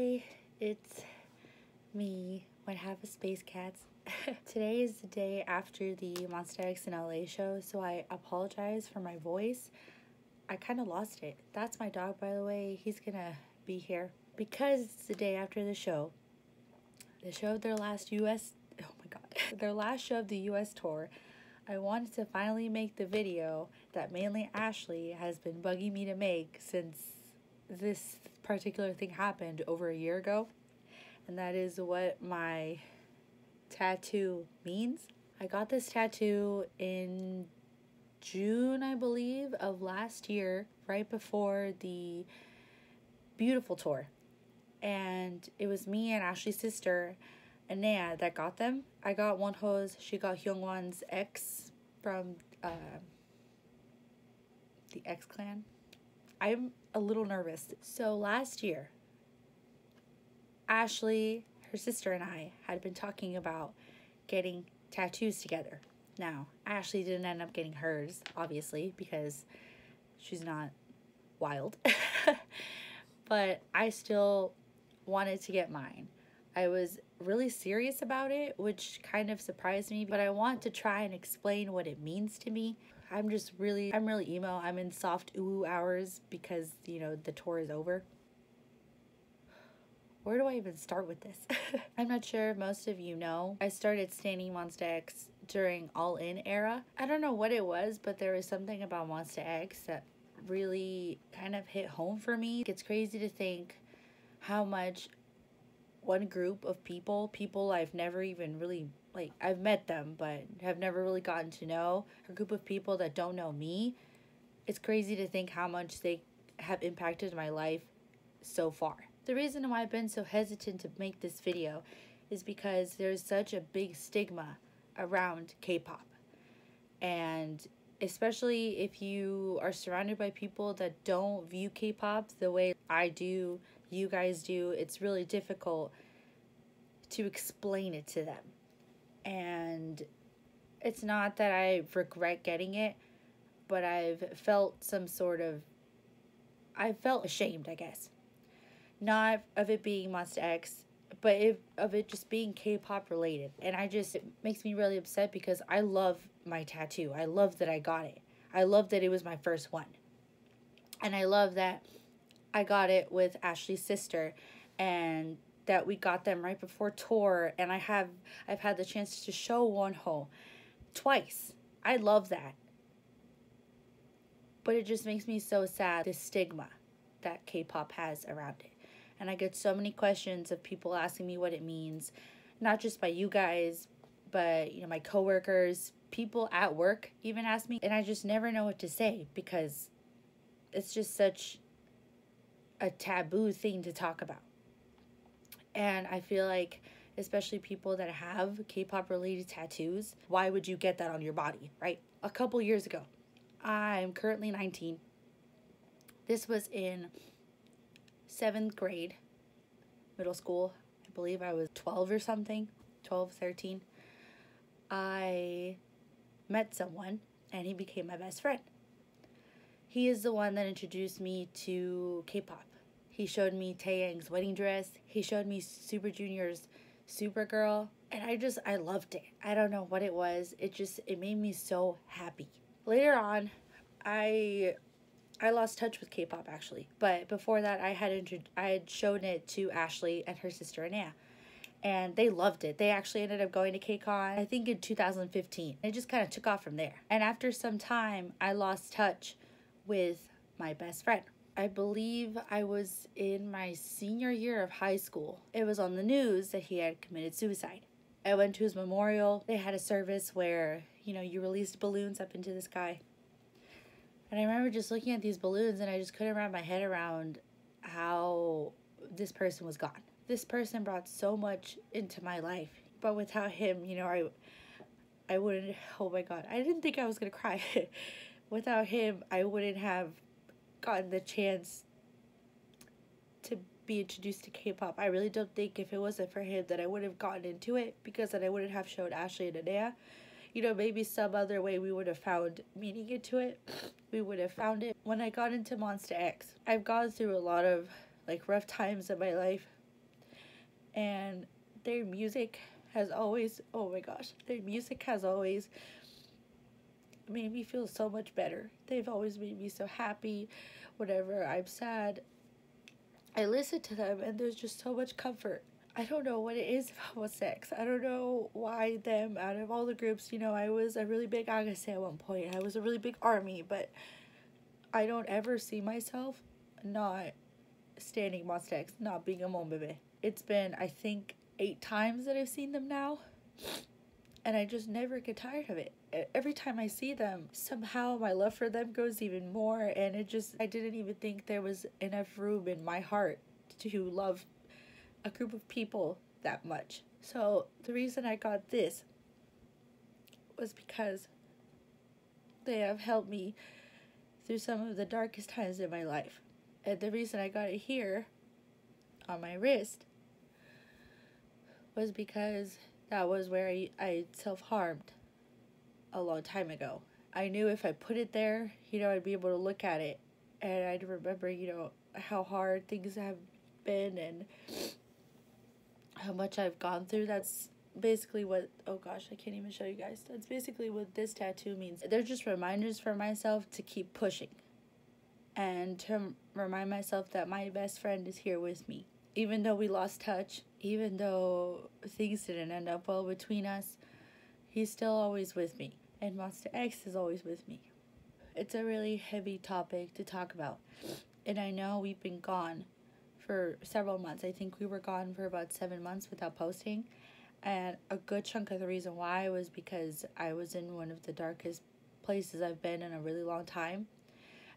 Hi, it's me, one half of SpaceKats. Today is the day after the Monsta X in LA show, so I apologize for my voice. I kind of lost it. That's my dog, by the way. He's gonna be here. Because it's the day after the show of their last their last show of the US tour, I wanted to finally make the video that mainly Ashley has been bugging me to make since this particular thing happened over a year ago. And that is what my tattoo means. I got this tattoo in June, I believe, of last year, right before the Beautiful tour. And it was me and Ashley's sister, Anea, that got them. I got Wonho's, she got Hyungwon's ex from the X Clan. I'm a little nervous. So last year, Ashley, her sister, and I had been talking about getting tattoos together. Now, Ashley didn't end up getting hers, obviously, because she's not wild. But I still wanted to get mine. I was really serious about it, which kind of surprised me, but I want to try and explain what it means to me. I'm really emo. I'm in soft ooh hours because, you know, the tour is over. Where do I even start with this? I'm not sure if most of you know. I started standing Monsta X during All In era. I don't know what it was, but there was something about Monsta X that really kind of hit home for me. It's crazy to think how much one group of people I've never even really, I've met them, but have never really gotten to know, a group of people that don't know me. It's crazy to think how much they have impacted my life so far. The reason why I've been so hesitant to make this video is because there's such a big stigma around K-pop. And especially if you are surrounded by people that don't view K-pop the way I do, you guys do, it's really difficult to explain it to them. And it's not that I regret getting it, but I've felt ashamed, I guess. Not of it being Monsta X, but of it just being K-pop related. And it makes me really upset because I love my tattoo. I love that I got it. I love that it was my first one. And I love that I got it with Ashley's sister and that we got them right before tour. And I've had the chance to show Wonho twice. I love that. But it just makes me so sad, the stigma that K-pop has around it. And I get so many questions of people asking me what it means, not just by you guys, but, you know, my coworkers, people at work even ask me, and I just never know what to say because it's just such a taboo thing to talk about. And I feel like, especially people that have K-pop related tattoos, why would you get that on your body, right? A couple years ago, I'm currently 19. This was in 7th grade, middle school. I believe I was 12 or something, 12, 13. I met someone and he became my best friend. He is the one that introduced me to K-pop. He showed me Taeyang's wedding dress. He showed me Super Junior's Supergirl. And I loved it. I don't know what it was. It made me so happy. Later on, I lost touch with K-pop actually, but before that I had shown it to Ashley and her sister Anea, and they loved it. They actually ended up going to K-Con, I think in 2015. It just kind of took off from there. And after some time, I lost touch with my best friend. I believe I was in my senior year of high school. It was on the news that he had committed suicide. I went to his memorial. They had a service where, you know, you released balloons up into the sky. And I remember just looking at these balloons and I just couldn't wrap my head around how this person was gone. This person brought so much into my life. But without him, you know, I wouldn't, oh my God, I didn't think I was going to cry. Without him, I wouldn't have gotten the chance to be introduced to K-pop. I really don't think if it wasn't for him that I would have gotten into it, because then I wouldn't have showed Ashley and Anea. You know, maybe some other way we would have found meaning into it. We would have found it. When I got into Monsta X, I've gone through a lot of, like, rough times in my life. And their music has always, oh my gosh, their music has always made me feel so much better. They've always made me so happy. Whenever I'm sad, I listen to them and there's just so much comfort. I don't know what it is about sex. I don't know why them, out of all the groups, you know, I was a really big Agase at one point. I was a really big army, but I don't ever see myself not standing Monsta, not being a Monbebe. It's been, I think, 8 times that I've seen them now, and I just never get tired of it. Every time I see them, somehow my love for them goes even more, and I didn't even think there was enough room in my heart to love a group of people that much. So the reason I got this was because they have helped me through some of the darkest times in my life. And the reason I got it here on my wrist was because that was where I self-harmed a long time ago. I knew if I put it there, you know, I'd be able to look at it and I'd remember, you know, how hard things have been and how much I've gone through. That's basically what, oh gosh, I can't even show you guys. That's basically what this tattoo means. They're just reminders for myself to keep pushing and to remind myself that my best friend is here with me. Even though we lost touch, even though things didn't end up well between us, he's still always with me. And Monsta X is always with me. It's a really heavy topic to talk about. And I know we've been gone for several months. I think we were gone for about 7 months without posting. And a good chunk of the reason why was because I was in one of the darkest places I've been in a really long time.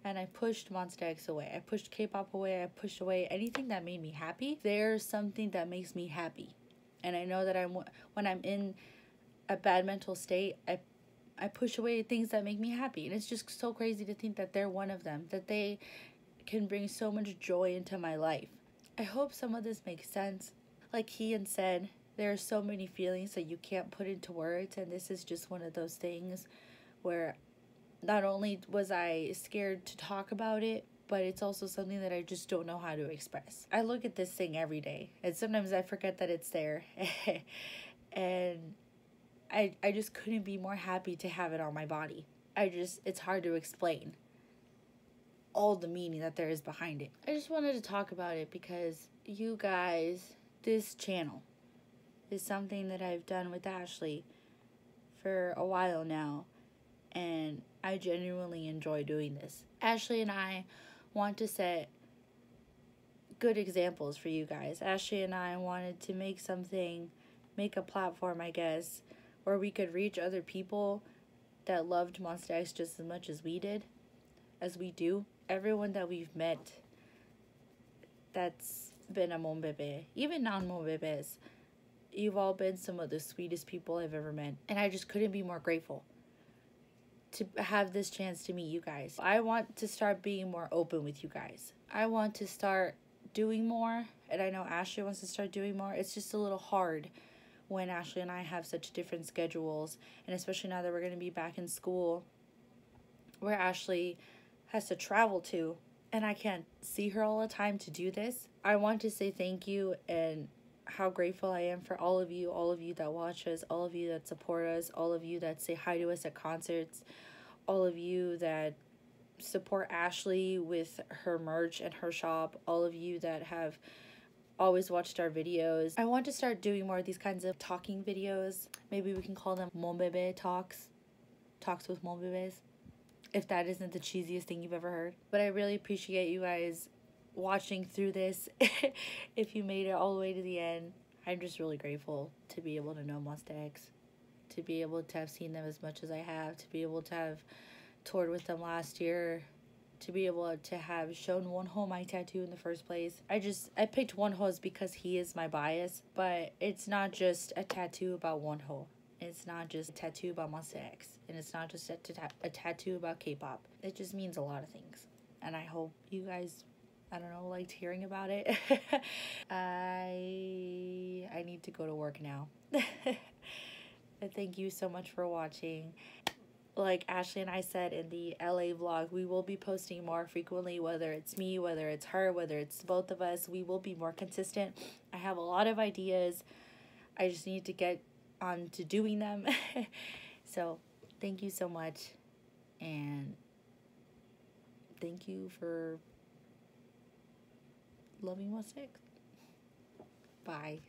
And I pushed Monsta X away. I pushed K-pop away. I pushed away anything that made me happy. There's something that makes me happy. And I know that when I'm in a bad mental state, I push away things that make me happy. And it's just so crazy to think that they're one of them, that they can bring so much joy into my life. I hope some of this makes sense. Like Kian said, there are so many feelings that you can't put into words, and this is just one of those things where not only was I scared to talk about it, but it's also something that I just don't know how to express. I look at this thing every day, and sometimes I forget that it's there. And I just couldn't be more happy to have it on my body. It's hard to explain all the meaning that there is behind it. I just wanted to talk about it because you guys, this channel is something that I've done with Ashley for a while now, and I genuinely enjoy doing this. Ashley and I want to set good examples for you guys. Ashley and I wanted to make a platform, I guess, where we could reach other people that loved Monsta X just as much as we do. Everyone that we've met that's been a Monbebe, even non-Monbebes, you've all been some of the sweetest people I've ever met. And I just couldn't be more grateful to have this chance to meet you guys. I want to start being more open with you guys. I want to start doing more, and I know Ashley wants to start doing more. It's just a little hard when Ashley and I have such different schedules, and especially now that we're going to be back in school where Ashley has to travel to, and I can't see her all the time to do this. I want to say thank you and how grateful I am for all of you that watch us, all of you that support us, all of you that say hi to us at concerts, all of you that support Ashley with her merch and her shop, all of you that have always watched our videos. I want to start doing more of these kinds of talking videos. Maybe we can call them Monbebe talks with Monbebes, if that isn't the cheesiest thing you've ever heard. But I really appreciate you guys watching through this. If you made it all the way to the end, I'm just really grateful to be able to know Monsta X, to be able to have seen them as much as I have, to be able to have toured with them last year, to be able to have shown Wonho my tattoo in the first place. I picked Wonho because he is my bias, but it's not just a tattoo about Wonho. It's not just a tattoo about Monsta X, and it's not just a tattoo about K-pop. It just means a lot of things, and I hope you guys, I don't know, liked hearing about it. I need to go to work now. Thank you so much for watching. like Ashley and I said in the LA vlog, we will be posting more frequently, whether it's me, whether it's her, whether it's both of us. We will be more consistent. I have a lot of ideas. I just need to get on to doing them. So thank you so much. And thank you for loving what's next. Bye.